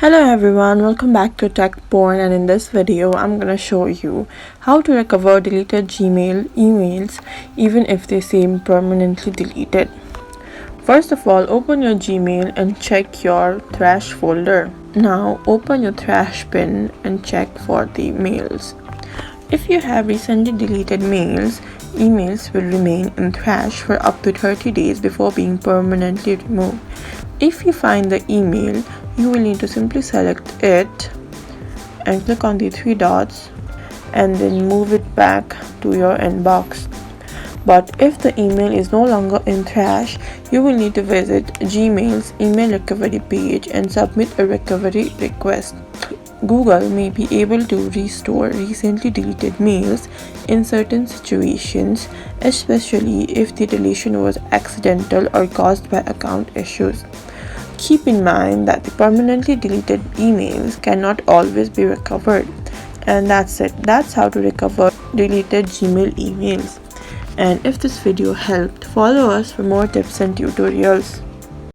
Hello everyone, welcome back to TechPorn, and in this video I'm gonna show you how to recover deleted Gmail emails even if they seem permanently deleted. First of all, open your Gmail and check your trash folder. Now open your trash bin and check for the mails. If you have recently deleted emails will remain in trash for up to 30 days before being permanently removed. If you find the email, you will need to simply select it and click on the three dots and then move it back to your inbox. But if the email is no longer in trash, you will need to visit Gmail's email recovery page and submit a recovery request. Google may be able to restore recently deleted mails in certain situations, especially if the deletion was accidental or caused by account issues. Keep in mind that the permanently deleted emails cannot always be recovered. And that's it. That's how to recover deleted Gmail emails. And if this video helped, follow us for more tips and tutorials.